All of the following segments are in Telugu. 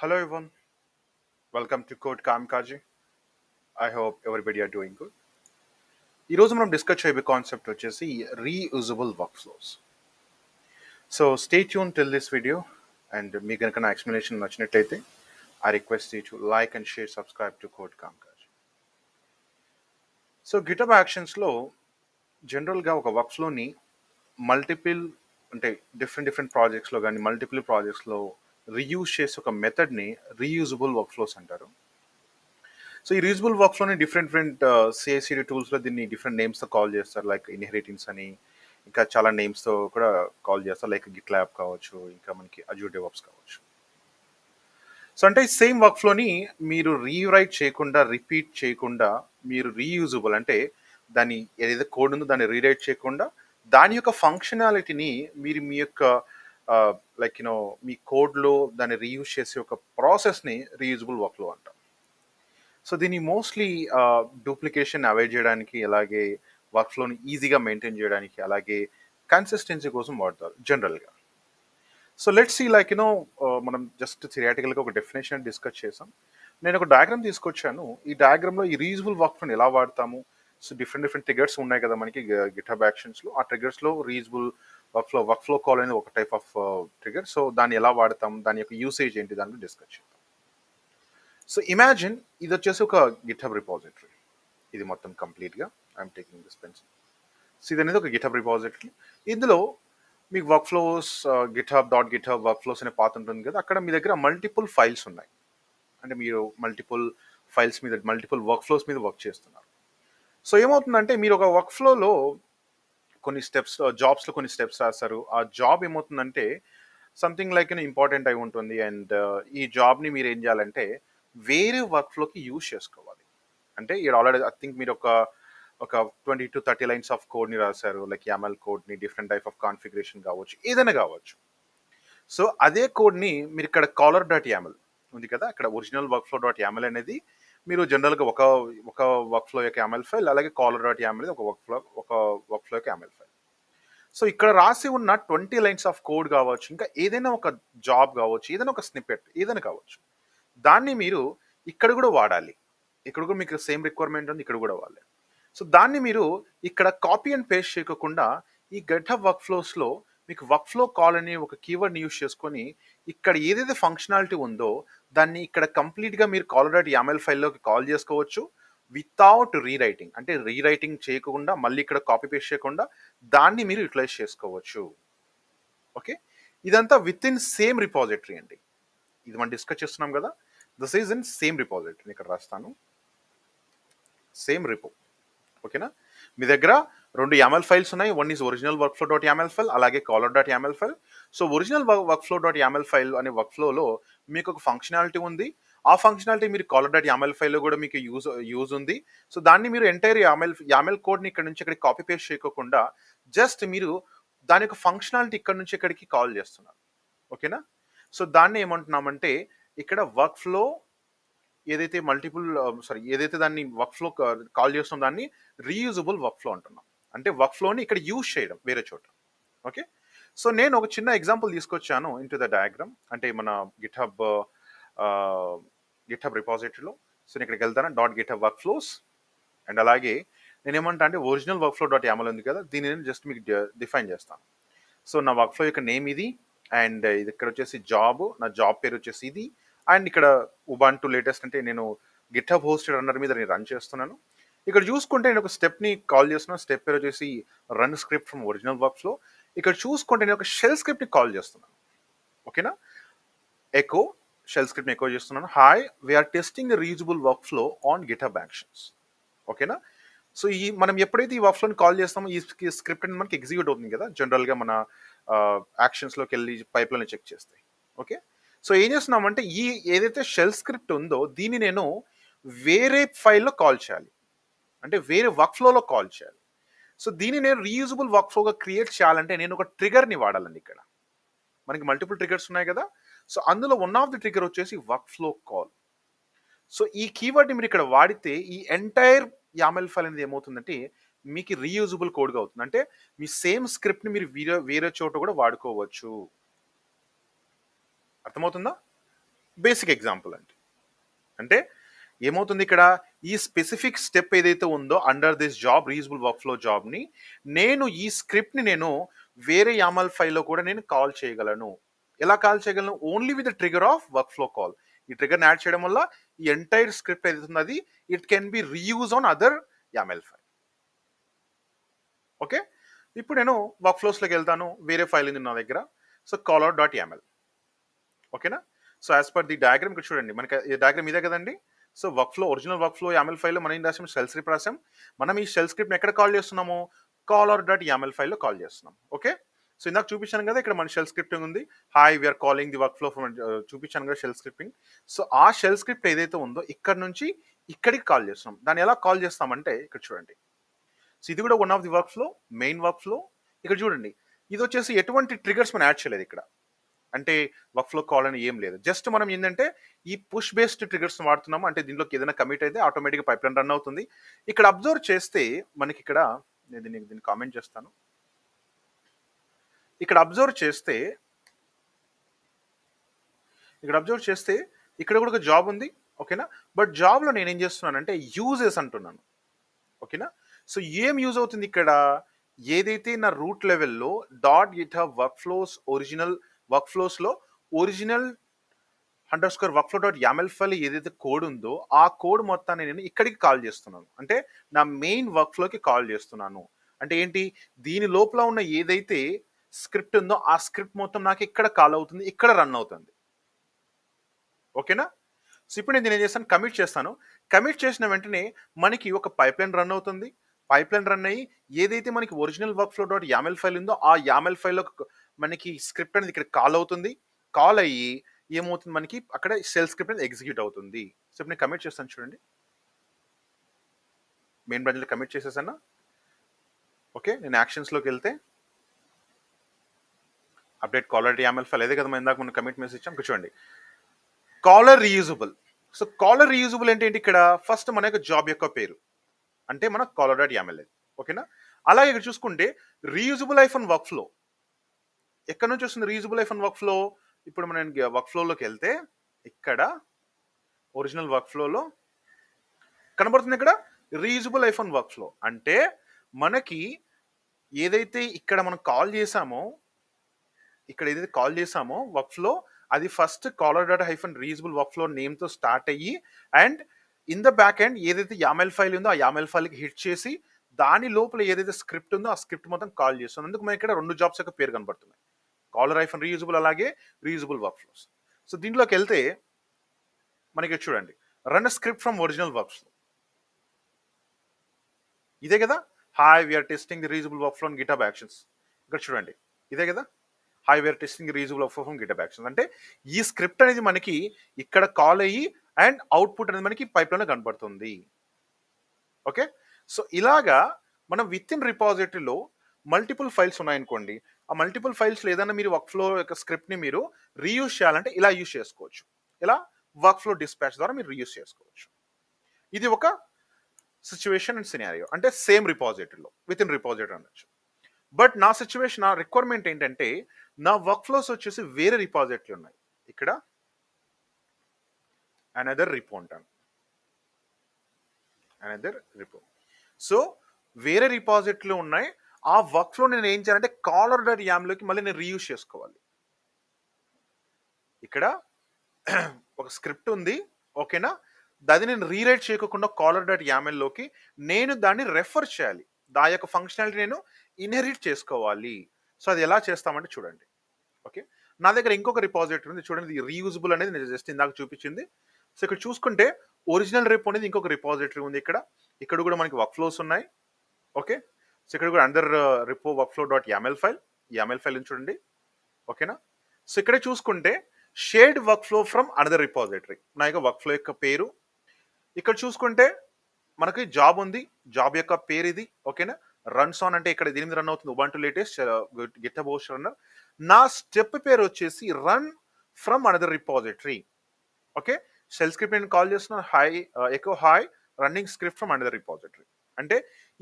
Hello everyone, welcome to Code Kamikaze. I hope everybody are doing good. ఈ రోజు మనం డిస్కస్ చేయబోయే కాన్సెప్ట్ వచ్చేసి reusable workflows. So stay tune till this video and మీకు కనుక నా ఎక్స్ప్లెనేషన్ నచ్చినట్లయితే I request you to like and share subscribe to code కామ్కాజ్. సో గిటబ్ యాక్షన్స్లో జనరల్గా ఒక వర్క్ ఫ్లోని మల్టిపుల్ అంటే డిఫరెంట్ ప్రాజెక్ట్స్లో కానీ మల్టిపుల్ ప్రాజెక్ట్స్లో రీయూజ్ చేసే ఒక మెథడ్ని రీయూజబుల్ వర్క్ ఫ్లోస్ అంటారు. సో ఈ రీయూజబుల్ వర్క్ ఫ్లోని డిఫరెంట్ సిఐసిడి టూల్స్లో దీన్ని డిఫరెంట్ నేమ్స్తో కాల్ చేస్తారు, లైక్ ఇన్హెరిటెన్స్ అని, ఇంకా చాలా నేమ్స్తో కూడా కాల్ చేస్తారు, లైక్ గిట్ ల్యాబ్ కావచ్చు, ఇంకా మనకి అజూర్ డెవాప్స్ కావచ్చు. సో అంటే సేమ్ వర్క్ ఫ్లోని మీరు రీరైట్ చేయకుండా, రిపీట్ చేయకుండా, మీరు రీయూజబుల్ అంటే దాన్ని ఏదైతే కోడ్ ఉందో దాన్ని రీరైట్ చేయకుండా దాని యొక్క ఫంక్షనాలిటీని మీరు మీ యొక్క లైక్ యూనో మీ కోడ్లో దాన్ని రీయూజ్ చేసే ఒక ప్రాసెస్ని రీయూజబుల్ వర్క్ ఫ్లో అంటాం. సో దీన్ని మోస్ట్లీ డూప్లికేషన్ అవాయిడ్ చేయడానికి, అలాగే వర్క్ ఫ్లోని ఈజీగా మెయింటైన్ చేయడానికి, అలాగే కన్సిస్టెన్సీ కోసం వాడతారు జనరల్గా. So let's see like you know మనం జస్ట్ థియరిటికల్గా ఒక డెఫినేషన్ డిస్కస్ చేసాం. నేను ఒక డయాగ్రామ్ తీసుకొచ్చాను. ఈ డయాగ్రామ్లో ఈ రీయూజబుల్ వర్క్ ఫ్లోని ఎలా వాడతాము. సో డిఫరెంట్ ట్రిగర్స్ ఉన్నాయి కదా మనకి గిటబ్ యాక్షన్స్లో. ఆ ట్రిగర్స్లో రీయూజబుల్ వర్క్ ఫ్లో కాల్ అనేది ఒక టైప్ ఆఫ్ ట్రిగర్. సో దాన్ని ఎలా వాడతాం, దాని యొక్క యూసేజ్ ఏంటి, దాన్ని డిస్కస్ చేద్దాం. సో ఇమాజిన్ ఇది వచ్చేసి ఒక గిటబ్ రిపాజిటరీ. ఇది మొత్తం కంప్లీట్గా I'm taking this pencil. So ఇది అనేది ఒక గిటబ్ రిపాజిటరీ. ఇందులో మీకు work flows GitHub work flows అనే పాత్ ఉంటుంది కదా, అక్కడ మీ దగ్గర మల్టిపుల్ ఫైల్స్ ఉన్నాయి. అంటే మీరు మల్టిపుల్ ఫైల్స్ మీద, మల్టిపుల్ వర్క్ ఫ్లోస్ మీద వర్క్ చేస్తున్నారు. సో ఏమవుతుందంటే మీరు ఒక వర్క్ ఫ్లోలో కొన్ని స్టెప్స్, జాబ్స్లో కొన్ని స్టెప్స్ రాస్తారు. ఆ జాబ్ ఏమవుతుందంటే సంథింగ్ లైక్ ఇంపార్టెంట్ అయి ఉంటుంది. అండ్ ఈ జాబ్ని మీరు ఏం చేయాలంటే వేరే వర్క్ ఫ్లోకి యూజ్ చేసుకోవాలి. అంటే ఇక్కడ ఆల్రెడీ ఐ థింక్ మీరు ఒక 20 to 30 లైన్స్ ఆఫ్ కోడ్ని రాశారు, లైక్ YAML కోడ్ని, డిఫరెంట్ టైప్ ఆఫ్ కాన్ఫిగరేషన్ కావచ్చు, ఏదైనా కావచ్చు. సో అదే కోడ్ని మీరు ఇక్కడ caller.yaml ఉంది కదా, అక్కడ original work flow dot YAML అనేది మీరు జనరల్గా ఒక వర్క్ ఫ్లో యొక్క యామల్ ఫైల్, అలాగే caller.yaml అనేది ఒక వర్క్ ఫ్లో యొక్క యామల్ ఫైల్. సో ఇక్కడ రాసి ఉన్న 20 లైన్స్ ఆఫ్ కోడ్ కావచ్చు, ఇంకా ఏదైనా ఒక జాబ్ కావచ్చు, ఏదైనా ఒక స్నిప్పెట్ ఏదైనా కావచ్చు, దాన్ని మీరు ఇక్కడ కూడా వాడాలి. ఇక్కడ కూడా మీకు సేమ్ రిక్వైర్మెంట్ ఉంది, ఇక్కడ కూడా వాడాలి. సో దాన్ని మీరు ఇక్కడ కాపీ అండ్ పేస్ట్ చేయకుండా ఈ గిటబ్ వర్క్ ఫ్లోస్లో మీకు వర్క్ ఫ్లో కాల్ అనే ఒక కీవర్డ్ని యూజ్ చేసుకొని ఇక్కడ ఏదైతే ఫంక్షనాలిటీ ఉందో దాన్ని ఇక్కడ కంప్లీట్గా మీరు caller.yaml ఫైల్లోకి కాల్ చేసుకోవచ్చు వితౌట్ రీరైటింగ్. అంటే రీరైటింగ్ చేయకుండా, మళ్ళీ ఇక్కడ కాపీ పేస్ట్ చేయకుండా దాన్ని మీరు యూటిలైజ్ చేసుకోవచ్చు. ఓకే, ఇదంతా విత్ ఇన్ సేమ్ రిపాజిటరీ అండి. ఇది మనం డిస్కస్ చేస్తున్నాం కదా, this is in same repository. ఇక్కడ రాస్తాను సేమ్ రిపో. ఓకేనా, మీ దగ్గర రెండు YAML ఫైల్స్ ఉన్నాయి. One is original work flow dot YAML file, అలాగే caller.yaml file. So original work flow dot YAML file అనే వర్క్ ఫ్లోలో మీకు ఒక ఫంక్షనాలిటీ ఉంది. ఆ ఫంక్షనాలిటీ మీరు caller.yaml ఫైల్లో కూడా మీకు యూజ్ ఉంది. సో దాన్ని మీరు ఎంటైర్ YAML కోడ్ని ఇక్కడ నుంచి ఇక్కడికి కాపీ పేస్ట్ చేయకుండా జస్ట్ మీరు దాని యొక్క ఫంక్షనాలిటీ ఇక్కడ నుంచి ఇక్కడికి కాల్ చేస్తున్నారు. ఓకేనా, సో దాన్ని ఏమంటున్నామంటే ఇక్కడ వర్క్ ఫ్లో ఏదైతే ఏదైతే దాన్ని వర్క్ ఫ్లో కాల్ చేస్తున్నాం దాన్ని రీయూజబుల్ వర్క్ ఫ్లో అంటున్నాం. అంటే వర్క్ ఫ్లోని ఇక్కడ యూజ్ చేయడం వేరే చోట. ఓకే, సో నేను ఒక చిన్న ఎగ్జాంపుల్ తీసుకొచ్చాను ఇన్ టు ద డయాగ్రామ్, అంటే మన గిటబ్ రిపాజిటరీలో. సో నేను ఇక్కడికి వెళ్తాను, .github వర్క్ ఫ్లోస్, అండ్ అలాగే నేను ఏమంటా అంటే original work flow dot YAML ఉంది కదా, దీన్ని నేను జస్ట్ మీకు డిఫైన్ చేస్తాను. సో నా వర్క్ ఫ్లో యొక్క నేమ్ ఇది, అండ్ ఇది ఇక్కడ వచ్చేసి జాబ్, నా జాబ్ పేరు వచ్చేసి ఇది, అండ్ ఇక్కడ ఉబాంటు లేటెస్ట్ అంటే నేను గిటబ్ హోస్టెడ్ రన్నర్ మీద నేను రన్ చేస్తున్నాను. ఇక్కడ చూసుకుంటే నేను ఒక స్టెప్ని కాల్ చేస్తున్నాను. స్టెప్ పేరు వచ్చేసి run script from original work flow. ఇక్కడ చూసుకుంటే నేను ఒక షెల్ స్క్రిప్ట్ని కాల్ చేస్తున్నాను. ఓకేనా, ఎకో షెల్ స్క్రిప్ట్ని ఎకో చేస్తున్నాను. Hi, we're testing the reusable work flow on GitHub actions. ఓకేనా, సో మనం ఎప్పుడైతే ఈ వర్క్ ఫ్లోని కాల్ చేస్తామో ఈ స్క్రిప్ట్ అనేది మనకి ఎగ్జిక్యూట్ అవుతుంది కదా జనరల్గా మన యాక్షన్స్లోకి వెళ్ళి పైప్లోనే చెక్ చేస్తాయి. ఓకే, సో ఏం చేస్తున్నామంటే ఏదైతే షెల్ స్క్రిప్ట్ ఉందో దీన్ని నేను వేరే ఫైల్లో కాల్ చేయాలి, అంటే వేరే వర్క్ ఫ్లోలో కాల్ చేయాలి. సో దీన్ని నేను రీయూజబుల్ వర్క్ ఫ్లోగా క్రియేట్ చేయాలంటే నేను ఒక ట్రిగర్ని వాడాలండి. ఇక్కడ మనకి మల్టిపుల్ ట్రిగర్స్ ఉన్నాయి కదా, సో అందులో వన్ ఆఫ్ ది ట్రిగర్ వచ్చేసి వర్క్ ఫ్లో కాల్. సో ఈ కీవర్డ్ని మీరు ఇక్కడ వాడితే ఈ ఎంటైర్ YAML ఫైల్ అనేది ఏమవుతుందంటే మీకు రీయూజబుల్ కోడ్గా అవుతుంది. అంటే మీ సేమ్ స్క్రిప్ట్ని మీరు వేరే చోట కూడా వాడుకోవచ్చు. అర్థమవుతుందా? బేసిక్ ఎగ్జాంపుల్ అండి. అంటే ఏమవుతుంది ఇక్కడ, ఈ స్పెసిఫిక్ స్టెప్ ఏదైతే ఉందో under this job reusable work flow జాబ్ని, నేను ఈ స్క్రిప్ట్ని నేను వేరే యామల్ ఫైల్లో కూడా నేను కాల్ చేయగలను. ఎలా కాల్ చేయగలను? Only with the trigger of work flow call. ఈ ట్రిగర్ని యాడ్ చేయడం వల్ల ఈ ఎంటైర్ స్క్రిప్ట్ ఏదైతే ఉందో అది it can be reuse on other YAML file. Okay, ఇప్పుడు నేను వర్క్ ఫ్లోస్లోకి వెళ్తాను. వేరే ఫైల్ ఉంది నా దగ్గర. So caller dot yaml. ఓకేనా? So as per the diagram ఇక్కడ చూడండి, మనకి ఈ డయాగ్రామ్ ఇదే కదండి. So work flow, original work flow yaml ఫైల్లో మనం ఏం రాసాం? షెల్ స్క్రిప్ట్ రాసాం. మనం ఈ షెల్ స్క్రిప్ట్ని ఎక్కడ కాల్ చేస్తున్నాము? కాలర్ డాట్ యామెల్ ఫైల్లో కాల్ చేస్తున్నాం. ఓకే, సో ఇందాక చూపించాను కదా, ఇక్కడ మన షెల్ స్క్రిప్టింగ్ ఉంది. Hi we're calling the work flow from, చూపించాను కదా షెల్ స్క్రిప్టింగ్. సో ఆ షెల్ స్క్రిప్ట్ ఏదైతే ఉందో ఇక్కడ నుంచి ఇక్కడికి కాల్ చేస్తున్నాం. దాన్ని ఎలా కాల్ చేస్తామంటే ఇక్కడ చూడండి. సో ఇది కూడా one of the work flow, main work flow. ఇక్కడ చూడండి, ఇది వచ్చేసి ఎటువంటి ట్రిగర్స్ మనం యాడ్ చేయలేదు ఇక్కడ. అంటే వర్క్ ఫ్లో కాల్ అని ఏం లేదు. జస్ట్ మనం ఏంటంటే ఈ పుష్ బేస్డ్ ట్రిగర్స్ వాడుతున్నాము. అంటే దీంట్లోకి ఏదైనా కమిట్ అయితే ఆటోమేటిక్గా పైప్ లైన్ రన్ అవుతుంది. ఇక్కడ అబ్జర్వ్ చేస్తే మనకి ఇక్కడ, నేను దీన్ని కామెంట్ చేస్తాను. ఇక్కడ అబ్జర్వ్ చేస్తే ఇక్కడ కూడా ఒక జాబ్ ఉంది. ఓకేనా? బట్ జాబ్లో నేను ఏం చేస్తున్నానంటే యూజెస్ అంటున్నాను. ఓకేనా? సో ఏం యూజ్ అవుతుంది ఇక్కడ? ఏదైతే నా రూట్ లెవెల్లో dot GitHub work flows original work ఫ్లోస్లో original underscore work flow dot yaml file ఏదైతే కోడ్ ఉందో ఆ కోడ్ మొత్తాన్ని నేను ఇక్కడికి కాల్ చేస్తున్నాను. అంటే నా మెయిన్ వర్క్ ఫ్లోకి కాల్ చేస్తున్నాను. అంటే ఏంటి? దీని లోపల ఉన్న ఏదైతే స్క్రిప్ట్ ఉందో ఆ స్క్రిప్ట్ మొత్తం నాకు ఇక్కడ కాల్ అవుతుంది, ఇక్కడ రన్ అవుతుంది. ఓకేనా? సో ఇప్పుడు నేను ఏం చేస్తాను? కమిట్ చేస్తాను. కమిట్ చేసిన వెంటనే మనకి ఒక పైప్ లైన్ రన్ అవుతుంది. పైప్ లైన్ రన్ అయ్యి ఏదైతే మనకి original work flow dot yaml file ఉందో ఆ యామెల్ ఫైల్లో మనకి స్క్రిప్ట్ అనేది ఇక్కడ కాల్ అవుతుంది. కాల్ అయ్యి ఏమవుతుంది? మనకి అక్కడ షెల్ స్క్రిప్ట్ అనేది ఎగ్జిక్యూట్ అవుతుంది. సో ఇప్పుడు నేను కమిట్ చేస్తాను చూడండి. మెయిన్ బ్రాంచ్లో కమిట్ చేసేసాను. ఓకే, నేను యాక్షన్స్లోకి వెళ్తే అప్డేట్ కాలర్ యామెల్ ఫైల్ అదే కదా మనం ఇందాక మనం కమిట్ మెసేజ్ ఇచ్చాం. చూడండి, caller reusable. So caller reusable అంటే ఏంటి? ఇక్కడ ఫస్ట్ మన యొక్క జాబ్ యొక్క పేరు అంటే మన కాలర్ డాట్ యామెల్. ఓకేనా? అలాగే ఇక్కడ చూసుకుంటే రీయూజబుల్ ఐఫోన్ వర్క్ ఫ్లో ఎక్కడ నుంచి వస్తుంది? Reusable iPhone work flow. ఇప్పుడు మనం వర్క్ ఫ్లోలోకి వెళ్తే ఇక్కడ ఒరిజినల్ వర్క్ ఫ్లోలో కనబడుతుంది ఇక్కడ రీయూజబుల్ ఐఫోన్ వర్క్ ఫ్లో. అంటే మనకి ఏదైతే ఇక్కడ మనం కాల్ చేసామో, ఇక్కడ ఏదైతే కాల్ చేసామో వర్క్ ఫ్లో, అది first caller dot hyphen reusable work flow నేమ్తో స్టార్ట్ అయ్యి and in the back end ఏదైతే యామెల్ ఫైల్ ఉందో ఆ యామెల్ ఫైల్కి హిట్ చేసి దాని లోపల ఏదైతే స్క్రిప్ట్ ఉందో ఆ స్క్రిప్ట్ మొత్తం కాల్ చేస్తుంది. అందుకు మనకి ఇక్కడ రెండు జాబ్స్ యొక్క పేరు కనబడుతున్నాయి, కాలర్ ఐఫన్ రీయూజబుల్ అలాగే రీయూజబుల్ వర్క్ ఫ్లోస్. సో దీంట్లోకి వెళ్తే మనకి చూడండి, run script from original work flow. ఇదే కదా, hi we're testing the reusable work flow in GitHub actions. ఇక్కడ చూడండి, ఇదే కదా, hi we're testing the reusable work flow from GitHub actions. అంటే ఈ స్క్రిప్ట్ అనేది మనకి ఇక్కడ కాల్ అయ్యి అండ్ అవుట్పుట్ అనేది మనకి పైప్లైన్లో కనబడుతుంది. ఓకే, సో ఇలాగా మనం విత్ ఇన్ రిపాజిటరీలో మల్టిపుల్ ఫైల్స్ ఉన్నాయనుకోండి, ఆ మల్టిపుల్ ఫైల్స్ ఏదైనా మీరు వర్క్ ఫ్లో యొక్క స్క్రిప్ట్ని మీరు రీయూజ్ చేయాలంటే ఇలా యూజ్ చేసుకోవచ్చు. ఇలా వర్క్ ఫ్లో డిస్పాచ్ ద్వారా మీరు రీయూజ్ చేసుకోవచ్చు. ఇది ఒక సిచ్యువేషన్ అండ్ సినారియో, అంటే సేమ్ రిపాజిటరీలో విత్ ఇన్ రిపాజిటరీ అనొచ్చు. బట్ నా సిచ్యువేషన్, నా రిక్వైర్మెంట్ ఏంటంటే నా వర్క్ ఫ్లోస్ వచ్చేసి వేరే రిపాజిటరీ ఉన్నాయి. ఇక్కడ అనదర్ రిపో అంటాను, అనదర్ రిపో. సో వేరే రిపాజిటరీలో ఉన్నాయి. ఆ వర్క్ ఫ్లో నేను ఏం చేయాలంటే కాలర్ డాట్ యామ్లోకి మళ్ళీ నేను రీయూజ్ చేసుకోవాలి. ఇక్కడ ఒక స్క్రిప్ట్ ఉంది, ఓకేనా, దాన్ని నేను రీరైట్ చేయకుండా కాలర్ డాట్ యామెల్లోకి నేను దాన్ని రెఫర్ చేయాలి. దాని యొక్క ఫంక్షనాలిటీ నేను ఇన్హెరిట్ చేసుకోవాలి. సో అది ఎలా చేస్తామంటే చూడండి. ఓకే, నా దగ్గర ఇంకొక రిపాజిటరీ ఉంది చూడండి, ఇది రీయూజబుల్ అనేది నేను జస్ట్ ఇందాక చూపించింది. సో ఇక్కడ చూసుకుంటే ఒరిజినల్ రిపో అనేది ఇంకొక రిపాజిటరీ ఉంది. ఇక్కడ కూడా మనకి వర్క్ ఫ్లోస్ ఉన్నాయి. ఓకే, సో ఇక్కడ కూడా under repo work flow dot yaml file, yaml file చూడండి. ఓకేనా, సో ఇక్కడ చూసుకుంటే shared work flow from another repository, నా యొక్క వర్క్ ఫ్లో యొక్క పేరు. ఇక్కడ చూసుకుంటే మనకి జాబ్ ఉంది, జాబ్ యొక్క పేరు ఇది. ఓకేనా, రన్స్ ఆన్ అంటే ఇక్కడ దీని మీద రన్ అవుతుంది Ubuntu latest GitHub host runner. నా స్టెప్ పేరు వచ్చేసి run from another repository. Okay, shell script నేను కాల్ చేస్తున్నాను, hi echo hi running script from another repository. అంటే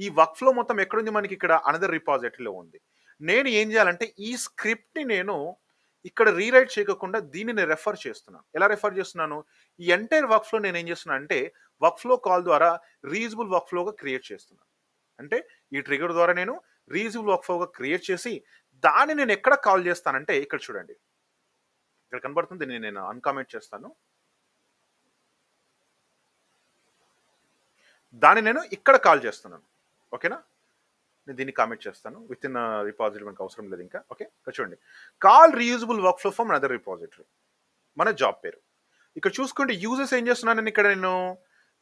ఈ వర్క్ ఫ్లో మొత్తం ఎక్కడుంది? మనకి ఇక్కడ అనదర్ రిపాజిటరీలో ఉంది. నేను ఏం చేయాలంటే ఈ స్క్రిప్ట్ని నేను ఇక్కడ రీరైట్ చేయకుండా దీన్ని నేను రెఫర్ చేస్తున్నాను. ఎలా రెఫర్ చేస్తున్నాను? ఈ ఎంటైర్ వర్క్ ఫ్లో నేను ఏం చేస్తున్నాను అంటే వర్క్ ఫ్లో కాల్ ద్వారా రీయూజబుల్ వర్క్ ఫ్లోగా క్రియేట్ చేస్తున్నాను. అంటే ఈ ట్రిగర్ ద్వారా నేను రీయూజబుల్ వర్క్ ఫ్లోగా క్రియేట్ చేసి దాన్ని నేను ఎక్కడ కాల్ చేస్తానంటే ఇక్కడ చూడండి, ఇక్కడ కనబడుతుంది. దీన్ని నేను అన్కామెంట్ చేస్తాను. దాన్ని నేను ఇక్కడ కాల్ చేస్తున్నాను. ఓకేనా? నేను దీన్ని కామెంట్ చేస్తాను. విత్ ఇన్ రిపాజిటరీ మనకు అవసరం లేదు ఇంకా. ఓకే, ఇక్కడ చూడండి, call reusable work flow from another repository, మన జాబ్ పేరు. ఇక్కడ చూసుకుంటే యూజర్స్ ఏం చేస్తున్నాను నేను ఇక్కడ, నేను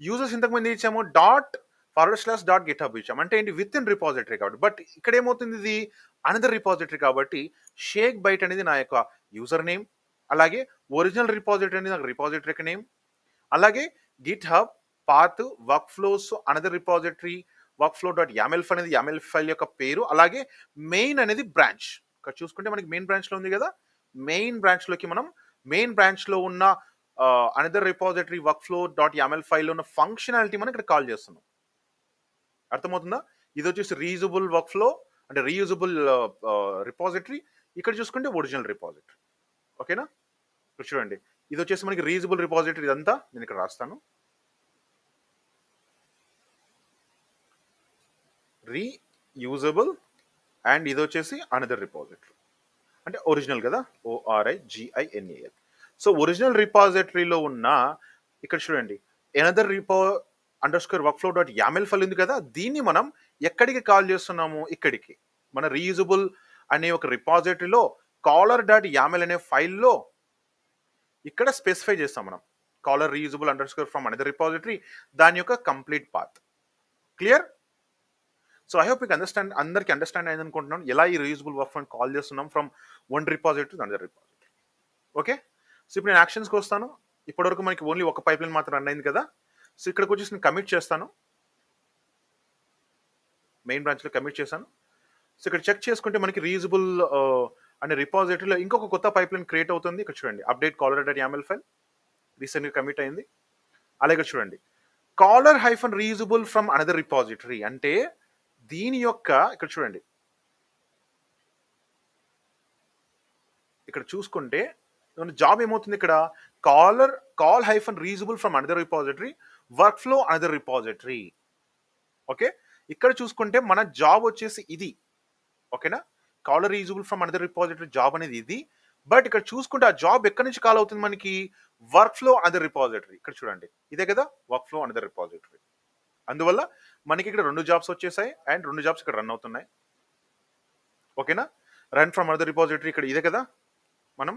యూజర్స్ ఇంతకుముందు ఇచ్చాము ./.github ఇచ్చాము. అంటే ఏంటి? విత్ ఇన్ రిపాజిటరీ కాబట్టి. బట్ ఇక్కడ ఏమవుతుంది? ఇది అనదర్ రిపాజిటరీ కాబట్టి షేక్ బైట్ అనేది నా యొక్క యూజర్ నేమ్, అలాగే ఒరిజినల్ రిపాజిటరీ అనేది నాకు రిపాజిటరీకి నేమ్, అలాగే GitHub path work flows another repository workflow.yaml అనేది YAML ఫైల్ యొక్క పేరు, అలాగే మెయిన్ అనేది బ్రాంచ్. ఇక్కడ చూసుకుంటే మనకి మెయిన్ బ్రాంచ్ లో ఉంది కదా, మెయిన్ బ్రాంచ్ లోకి మనం మెయిన్ బ్రాంచ్ లో ఉన్న అనదర్ రిపాజిటరీ workflow.yaml ఫైల్ లో ఉన్న ఫంక్షనాలిటీ మనం ఇక్కడ కాల్ చేస్తున్నాం. అర్థమవుతుందా? ఇది వచ్చేసి రీయూజబుల్ వర్క్ ఫ్లో అంటే రీయూజబుల్ రిపాజిటరీ. ఇక్కడ చూసుకుంటే ఒరిజినల్ రిపాజిటరీ. ఓకేనా? ఇక్కడ చూడండి, ఇది వచ్చేసి మనకి రీయూజబుల్ రిపాజిటరీ. ఇదంతా నేను ఇక్కడ రాస్తాను, రీయూజబుల్, అండ్ ఇది వచ్చేసి అనదర్ రిపాజిటరీ అంటే ఒరిజినల్ కదా, ORIGINAL. సో ఒరిజినల్ రిపాజిటరీలో ఉన్న ఇక్కడ చూడండి అనదర్ workflow.yaml ఫైల్ ఉంది కదా, దీన్ని మనం ఎక్కడికి కాల్ చేస్తున్నాము? ఇక్కడికి మన రీయూజబుల్ అనే ఒక రిపాజిటరీలో caller.yaml అనే ఫైల్లో ఇక్కడ స్పెసిఫై చేస్తాం మనం. Caller reusable from another repository, దాని యొక్క complete path. Clear? So I hope మీకు అందరికి అండర్స్టాండ్ అయింది అనుకుంటున్నాను, ఎలా ఈ రీయూజబుల్ వర్క్ ఫ్లో కాల్ చేస్తున్నాం from one repository to another repository. Okay, so ఇప్పుడు నేను యాక్షన్స్కి వస్తాను. ఇప్పటివరకు మనకి ఓన్లీ ఒక పైప్ లైన్ మాత్రం రన్ అయింది కదా. సో ఇక్కడికి వచ్చేసి నేను కమిట్ చేస్తాను, మెయిన్ బ్రాంచ్లో కమిట్ చేశాను. సో ఇక్కడ చెక్ చేసుకుంటే మనకి రీయూజబుల్ అనే రిపాజిటరీలో ఇంకొక కొత్త పైప్ లైన్ క్రియేట్ అవుతుంది. ఇక్కడ చూడండి, అప్డేట్ caller.yaml ఫైల్ రీసెంట్గా కమిట్ అయింది. అలాగే చూడండి, caller-reusable ఫ్రమ్ అనదర్ రిపాజిటరీ అంటే దీని యొక్క ఇక్కడ చూడండి, ఇక్కడ చూసుకుంటే జాబ్ ఏమవుతుంది? ఇక్కడ call-reusable from another repository workflow another repository. Okay, ఇక్కడ చూసుకుంటే మన జాబ్ వచ్చేసి ఇది. ఓకేనా? Caller reusable from another repository job అనేది ఇది. బట్ ఇక్కడ చూసుకుంటే ఆ జాబ్ ఎక్కడి నుంచి కాల్ అవుతుంది మనకి? Work flow another repository. ఇక్కడ చూడండి, ఇదే కదా వర్క్ ఫ్లో అనదర్ రిపాజిటరీ. అందువల్ల మనకి ఇక్కడ 2 జాబ్స్ వచ్చేసాయి అండ్ 2 జాబ్స్ ఇక్కడ రన్ అవుతున్నాయి. ఓకేనా? రన్ ఫ్రమ్ అనదర్ రిపాజిటరీ ఇక్కడ ఇదే కదా, మనం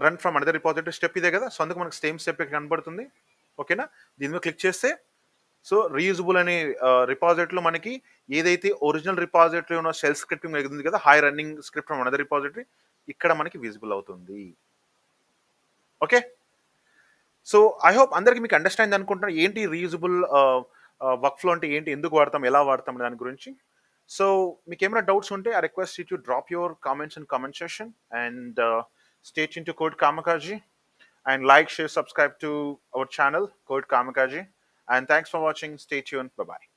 run from another repository step ఇదే కదా. సో అందుకు మనకి సేమ్ స్టెప్ ఇక్కడ కనబడుతుంది. ఓకేనా? దీని మీద క్లిక్ చేస్తే సో రీయూజబుల్ అనే రిపాజిటరీలో మనకి ఏదైతే ఒరిజినల్ రిపాజిటరీ ఉన్న షెల్ స్క్రిప్టింగ్ ఉంది కదా, high running script from another repository, ఇక్కడ మనకి విజిబుల్ అవుతుంది. ఓకే, సో ఐ హోప్ అందరికి మీకు అండర్స్టాండ్ అనుకుంటున్నాను ఏంటి రీయూజబుల్ వర్క్ ఫ్లో అంటే ఏంటి, ఎందుకు వాడతాం, ఎలా వాడతాం దాని గురించి. సో మీకు ఏమైనా డౌట్స్ ఉంటే I request you to drop your comments in comment section and stay tune to Code Kamakazi and like, share, subscribe to our channel Code Kamakazi, and thanks for watching. Stay tuned. Bye bye.